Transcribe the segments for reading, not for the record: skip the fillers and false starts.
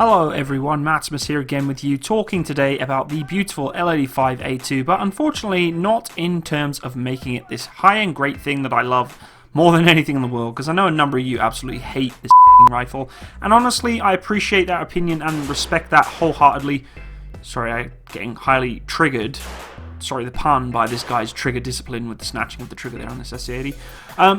Hello everyone, Matsimus here again with you, talking today about the beautiful L85A2, but unfortunately not in terms of making it this high-end great thing that I love more than anything in the world, because I know a number of you absolutely hate this rifle, and honestly I appreciate that opinion and respect that wholeheartedly. Sorry, I'm getting highly triggered. Sorry, the pun by this guy's trigger discipline with the snatching of the trigger there on this SA80.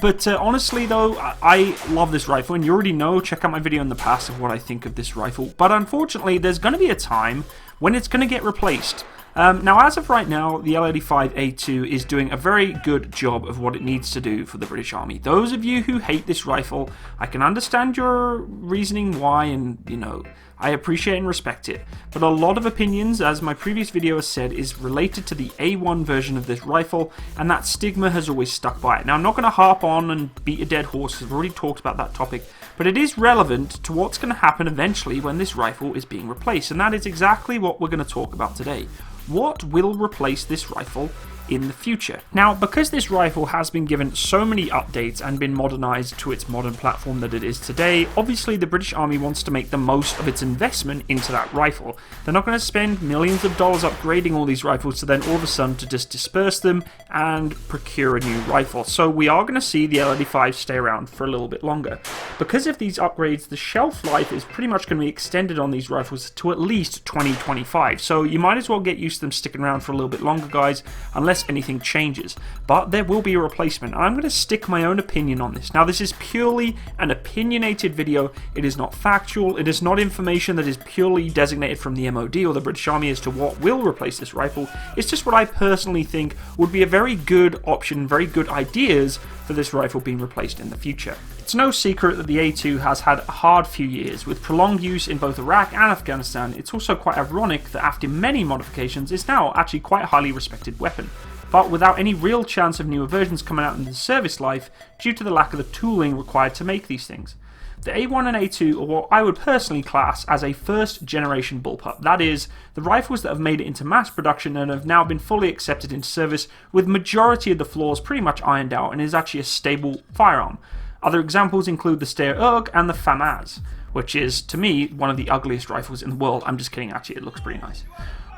But honestly though, I love this rifle, and you already know, check out my video in the past of what I think of this rifle. But unfortunately, there's going to be a time when it's going to get replaced. Now, as of right now, the L85A2 is doing a very good job of what it needs to do for the British Army. Those of you who hate this rifle, I can understand your reasoning why, and, you know, I appreciate and respect it. But a lot of opinions, as my previous video has said, is related to the A1 version of this rifle, and that stigma has always stuck by it. Now, I'm not going to harp on and beat a dead horse, because I've already talked about that topic, but it is relevant to what's going to happen eventually when this rifle is being replaced, and that is exactly what we're going to talk about today. What will replace this rifle in the future? Now, because this rifle has been given so many updates and been modernized to its modern platform that it is today, obviously the British Army wants to make the most of its investment into that rifle. They're not going to spend millions of dollars upgrading all these rifles to then all of a sudden to just disperse them and procure a new rifle. So we are going to see the L85 stay around for a little bit longer. Because of these upgrades, the shelf life is pretty much going to be extended on these rifles to at least 2025. So you might as well get used to them sticking around for a little bit longer, guys, unless anything changes. But there will be a replacement, and I'm going to stick my own opinion on this. Now, this is purely an opinionated video. It is not factual. It is not information that is purely designated from the MOD or the British Army as to what will replace this rifle. It's just what I personally think would be a very good option, very good ideas for this rifle being replaced in the future. It's no secret that the A2 has had a hard few years. With prolonged use in both Iraq and Afghanistan, it's also quite ironic that after many modifications, it's now actually quite a highly respected weapon, but without any real chance of newer versions coming out in the service life due to the lack of the tooling required to make these things. The A1 and A2 are what I would personally class as a first generation bullpup. That is, the rifles that have made it into mass production and have now been fully accepted into service, with majority of the flaws pretty much ironed out, and is actually a stable firearm. Other examples include the Steyr URG and the FAMAS, which is, to me, one of the ugliest rifles in the world. I'm just kidding, actually, it looks pretty nice.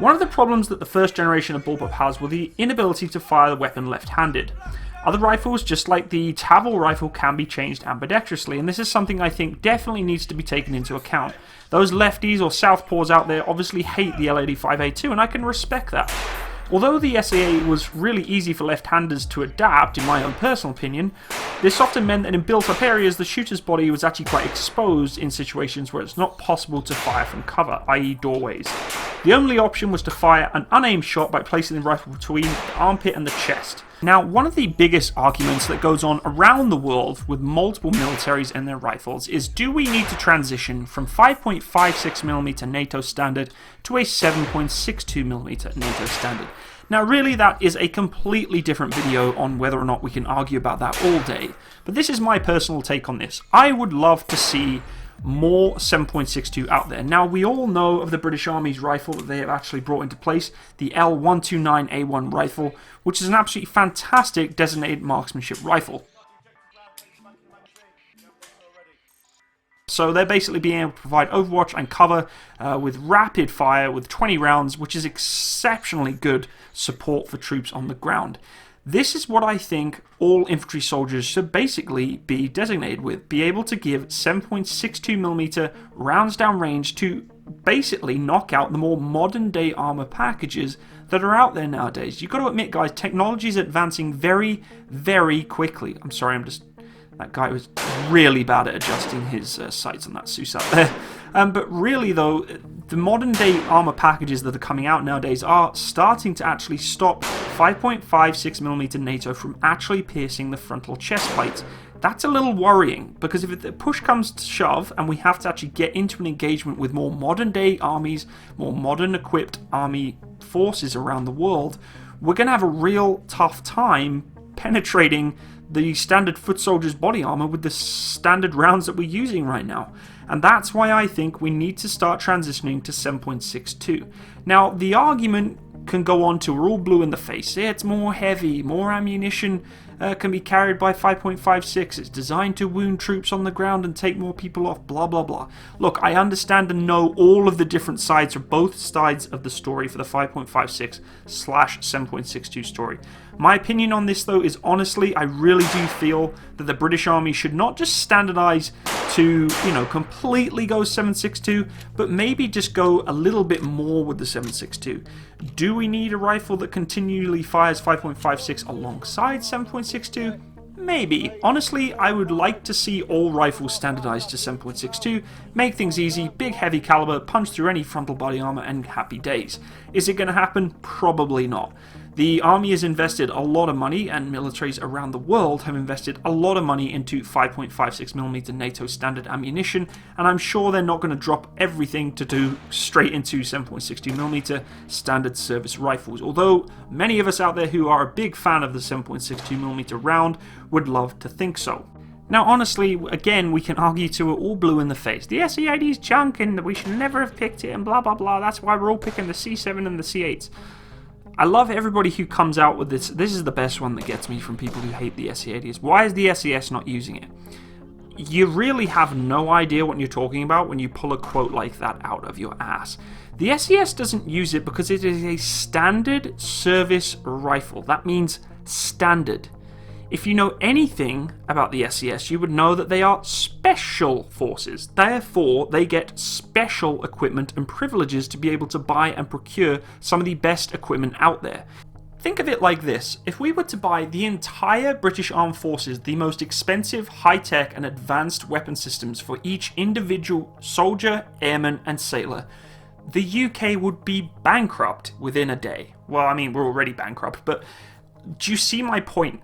One of the problems that the first generation of bullpup has was the inability to fire the weapon left-handed. Other rifles, just like the Tavor rifle, can be changed ambidextrously, and this is something I think definitely needs to be taken into account. Those lefties or southpaws out there obviously hate the L85A2, and I can respect that. Although the SA was really easy for left-handers to adapt, in my own personal opinion, this often meant that in built-up areas the shooter's body was actually quite exposed in situations where it's not possible to fire from cover, i.e. doorways. The only option was to fire an unaimed shot by placing the rifle between the armpit and the chest. Now, one of the biggest arguments that goes on around the world with multiple militaries and their rifles is, do we need to transition from 5.56mm NATO standard to a 7.62mm NATO standard? Now, really, that is a completely different video on whether or not we can argue about that all day. But this is my personal take on this. I would love to see more 7.62 out there. Now, we all know of the British Army's rifle that they have actually brought into place, the L129A1 rifle, which is an absolutely fantastic designated marksmanship rifle. So they're basically being able to provide overwatch and cover with rapid fire with 20 rounds, which is exceptionally good support for troops on the ground. This is what I think all infantry soldiers should basically be designated with. Be able to give 7.62mm rounds down range to basically knock out the more modern day armor packages that are out there nowadays. You've got to admit, guys, technology is advancing very, very quickly. I'm sorry, that guy was really bad at adjusting his sights on that Seuss out there. But really though, the modern day armor packages that are coming out nowadays are starting to actually stop 5.56mm NATO from actually piercing the frontal chest plate. That's a little worrying, because if the push comes to shove and we have to actually get into an engagement with more modern day armies, more modern equipped army forces around the world, we're going to have a real tough time penetrating the standard foot soldier's body armor with the standard rounds that we're using right now. And that's why I think we need to start transitioning to 7.62. Now, the argument can go on to we're all blue in the face. Yeah, it's more heavy, more ammunition, can be carried by 5.56. It's designed to wound troops on the ground and take more people off, blah blah blah. Look, I understand and know all of the different sides or both sides of the story for the 5.56/7.62 story. My opinion on this though is honestly, I really do feel that the British Army should not just standardize to, completely go 7.62, but maybe just go a little bit more with the 7.62. Do we need a rifle that continually fires 5.56 alongside 7.62? Maybe. Honestly, I would like to see all rifles standardized to 7.62, make things easy, big heavy caliber, punch through any frontal body armor, and happy days. Is it going to happen? Probably not. The Army has invested a lot of money, and militaries around the world have invested a lot of money into 5.56mm NATO standard ammunition, and I'm sure they're not going to drop everything to do straight into 7.62mm standard service rifles, although many of us out there who are a big fan of the 7.62mm round would love to think so. Now honestly, again, we can argue till we're all blue in the face. The SA80 is junk and we should never have picked it and blah blah blah, that's why we're all picking the C7 and the C8s. I love everybody who comes out with this. This is the best one that gets me from people who hate the SA80s. Why is the SAS not using it? You really have no idea what you're talking about when you pull a quote like that out of your ass. The SAS doesn't use it because it is a standard service rifle. That means standard. If you know anything about the SAS, you would know that they are special forces. Therefore, they get special equipment and privileges to be able to buy and procure some of the best equipment out there. Think of it like this. If we were to buy the entire British Armed Forces, the most expensive, high-tech and advanced weapon systems for each individual soldier, airman and sailor, the UK would be bankrupt within a day. Well, I mean, we're already bankrupt, but do you see my point?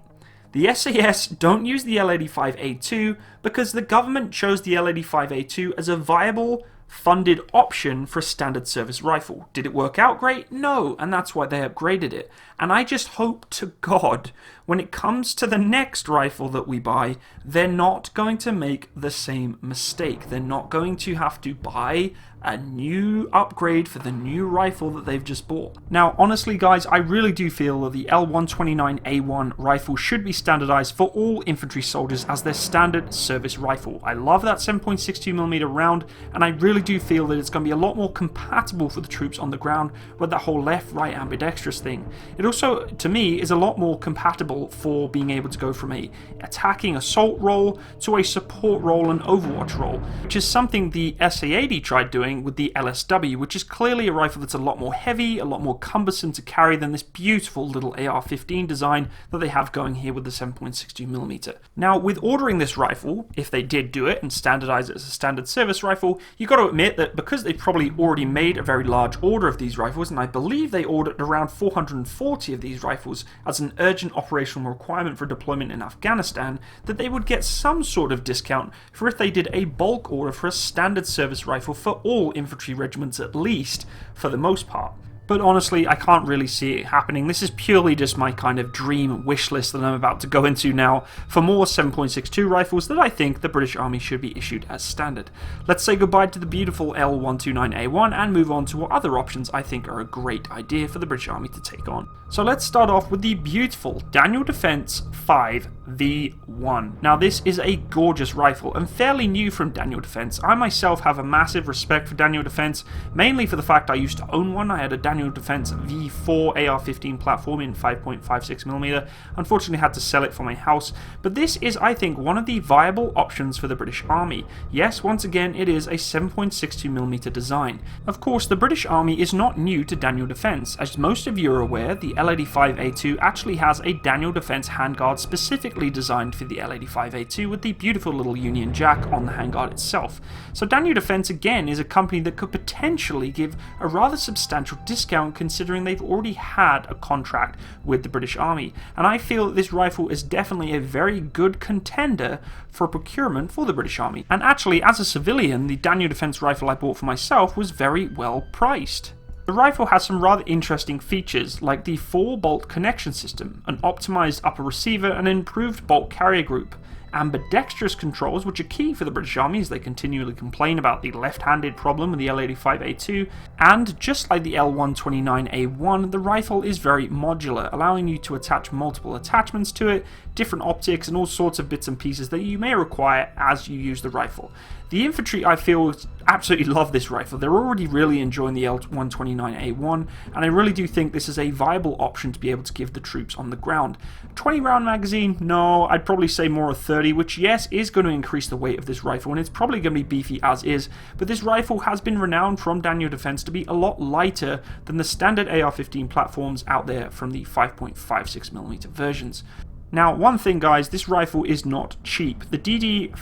The SAS don't use the L85A2 because the government chose the L85A2 as a viable, funded option for a standard service rifle. Did it work out great? No, and that's why they upgraded it. And I just hope to God, when it comes to the next rifle that we buy, they're not going to make the same mistake. They're not going to have to buy a new upgrade for the new rifle that they've just bought. Now, honestly guys, I really do feel that the L129A1 rifle should be standardized for all infantry soldiers as their standard service rifle. I love that 7.62mm round, and I really do feel that it's going to be a lot more compatible for the troops on the ground with that whole left-right ambidextrous thing. It also, to me, is a lot more compatible for being able to go from a attacking assault role to a support role and overwatch role, which is something the SA80 tried doing with the LSW, which is clearly a rifle that's a lot more heavy, a lot more cumbersome to carry than this beautiful little AR-15 design that they have going here with the 7.62mm. Now, with ordering this rifle, if they did do it and standardize it as a standard service rifle, you got to admit that because they probably already made a very large order of these rifles, and I believe they ordered around 440 of these rifles as an urgent operational requirement for deployment in Afghanistan, that they would get some sort of discount for if they did a bulk order for a standard service rifle for all infantry regiments, at least for the most part. But honestly, I can't really see it happening. This is purely just my kind of dream wish list that I'm about to go into now for more 7.62 rifles that I think the British Army should be issued as standard. Let's say goodbye to the beautiful L129A1 and move on to what other options I think are a great idea for the British Army to take on. So let's start off with the beautiful Daniel Defence 5V1. Now this is a gorgeous rifle and fairly new from Daniel Defence. I myself have a massive respect for Daniel Defence, mainly for the fact I used to own one. I had a Daniel Defence V4 AR-15 platform in 5.56mm. Unfortunately had to sell it for my house, but this is, I think, one of the viable options for the British Army. Yes, once again, it is a 7.62mm design. Of course, the British Army is not new to Daniel Defence. As most of you are aware, the L85A2 actually has a Daniel Defence handguard specifically designed for the L85A2 with the beautiful little Union Jack on the handguard itself. So Daniel Defence again is a company that could potentially give a rather substantial discount considering they've already had a contract with the British Army, and I feel that this rifle is definitely a very good contender for procurement for the British Army. And actually, as a civilian, the Daniel Defence rifle I bought for myself was very well priced. The rifle has some rather interesting features like the 4-bolt connection system, an optimized upper receiver, and an improved bolt carrier group, ambidextrous controls, which are key for the British Army as they continually complain about the left-handed problem with the L85A2, And just like the L129A1, the rifle is very modular, allowing you to attach multiple attachments to it, different optics, and all sorts of bits and pieces that you may require as you use the rifle. The infantry, I feel, absolutely love this rifle. They're already really enjoying the L129A1, and I really do think this is a viable option to be able to give the troops on the ground. 20 round magazine? No, I'd probably say more of 30, which yes, is going to increase the weight of this rifle, and it's probably going to be beefy as is, but this rifle has been renowned from Daniel Defense to be a lot lighter than the standard AR-15 platforms out there from the 5.56mm versions. Now, one thing guys, this rifle is not cheap. The DD5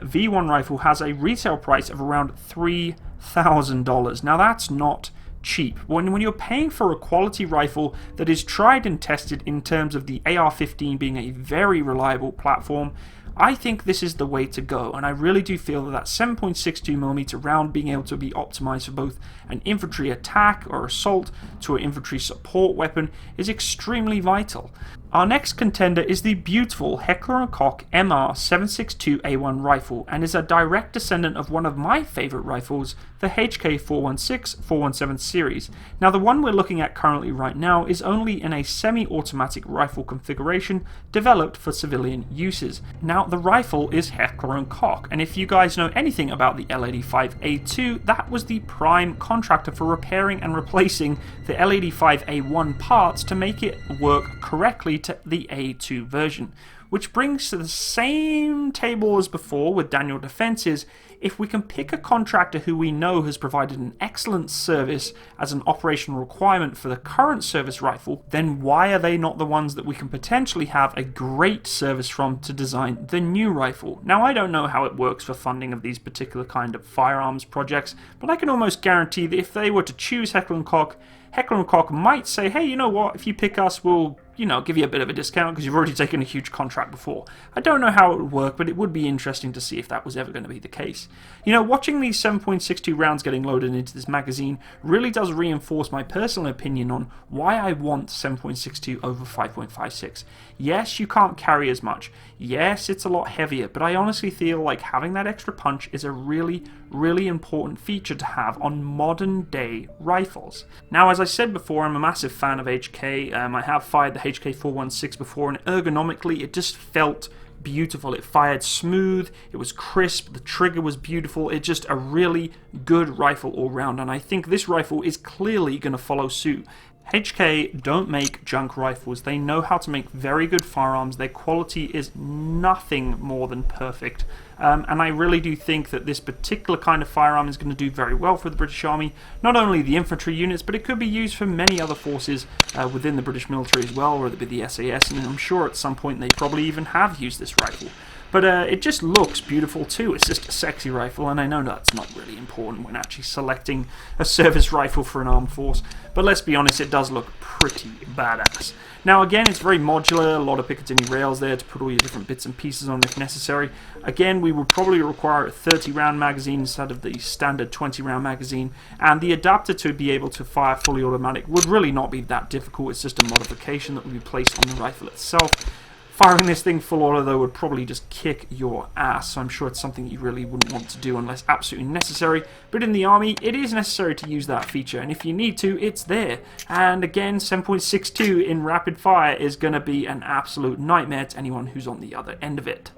V1 rifle has a retail price of around $3,000. Now that's not cheap. When you're paying for a quality rifle that is tried and tested in terms of the AR-15 being a very reliable platform, I think this is the way to go, and I really do feel that 7.62mm round being able to be optimized for both an infantry attack or assault to an infantry support weapon is extremely vital. Our next contender is the beautiful Heckler Koch MR762A1 rifle, and is a direct descendant of one of my favorite rifles, the HK416-417 series. Now the one we're looking at currently right now is only in a semi-automatic rifle configuration developed for civilian uses. Now the rifle is Heckler & Koch, and if you guys know anything about the L85A2, that was the prime contractor for repairing and replacing the L85A1 parts to make it work correctly to the A2 version. Which brings to the same table as before with Daniel Defense's, if we can pick a contractor who we know has provided an excellent service as an operational requirement for the current service rifle, then why are they not the ones that we can potentially have a great service from to design the new rifle? Now I don't know how it works for funding of these particular kind of firearms projects, but I can almost guarantee that if they were to choose Heckler & Koch, Heckler & Koch might say, hey, you know what, if you pick us, we'll, give you a bit of a discount because you've already taken a huge contract before. I don't know how it would work, but it would be interesting to see if that was ever going to be the case. Watching these 7.62 rounds getting loaded into this magazine really does reinforce my personal opinion on why I want 7.62 over 5.56. Yes, you can't carry as much. Yes, it's a lot heavier, but I honestly feel like having that extra punch is a really, really important feature to have on modern day rifles. Now, as I said before, I'm a massive fan of HK. I have fired the HK416 before, and ergonomically it just felt beautiful. It fired smooth, it was crisp, the trigger was beautiful. It's just a really good rifle all round, and I think this rifle is clearly going to follow suit. HK don't make junk rifles. They know how to make very good firearms. Their quality is nothing more than perfect. And I really do think that this particular kind of firearm is going to do very well for the British Army. Not only the infantry units, but it could be used for many other forces within the British military as well, whether it be the SAS, and I'm sure at some point they probably even have used this rifle. But it just looks beautiful too. It's just a sexy rifle, and I know that's not really important when actually selecting a service rifle for an armed force. But let's be honest, it does look pretty badass. Now again, it's very modular, a lot of Picatinny rails there to put all your different bits and pieces on if necessary. Again, we would probably require a 30 round magazine instead of the standard 20 round magazine, and the adapter to be able to fire fully automatic would really not be that difficult. It's just a modification that would be placed on the rifle itself. Firing this thing full auto though would probably just kick your ass, so I'm sure it's something you really wouldn't want to do unless absolutely necessary. But in the army, it is necessary to use that feature, and if you need to, it's there. And again, 7.62 in rapid fire is going to be an absolute nightmare to anyone who's on the other end of it.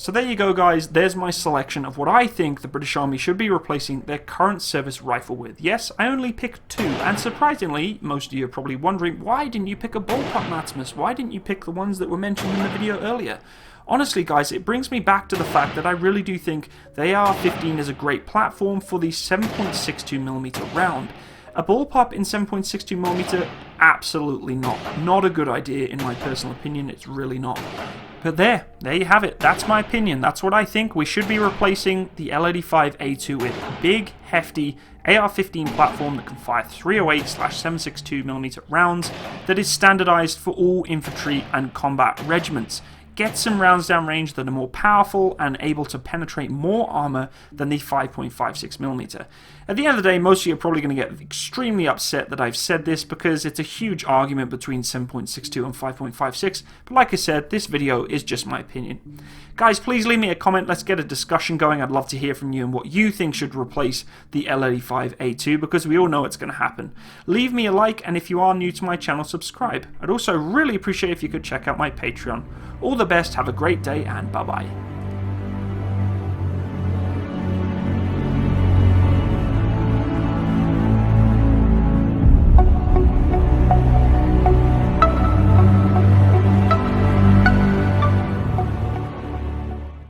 So there you go guys, there's my selection of what I think the British Army should be replacing their current service rifle with. Yes, I only picked two, and surprisingly, most of you are probably wondering, why didn't you pick a bullpup Matsimus? Why didn't you pick the ones that were mentioned in the video earlier? Honestly guys, it brings me back to the fact that I really do think the AR-15 is a great platform for the 7.62mm round. A bullpup in 7.62mm? Absolutely not. Not a good idea in my personal opinion, it's really not. But there you have it. That's my opinion. That's what I think. We should be replacing the L85A2 with a big, hefty AR-15 platform that can fire 308/762mm rounds that is standardized for all infantry and combat regiments. get some rounds down range that are more powerful and able to penetrate more armor than the 5.56mm. At the end of the day, most of you are probably going to get extremely upset that I've said this because it's a huge argument between 7.62 and 5.56, but like I said, this video is just my opinion. Guys, please leave me a comment, let's get a discussion going. I'd love to hear from you and what you think should replace the L85A2, because we all know it's going to happen. Leave me a like, and if you are new to my channel, subscribe. I'd also really appreciate if you could check out my Patreon. All the best, have a great day, and bye-bye.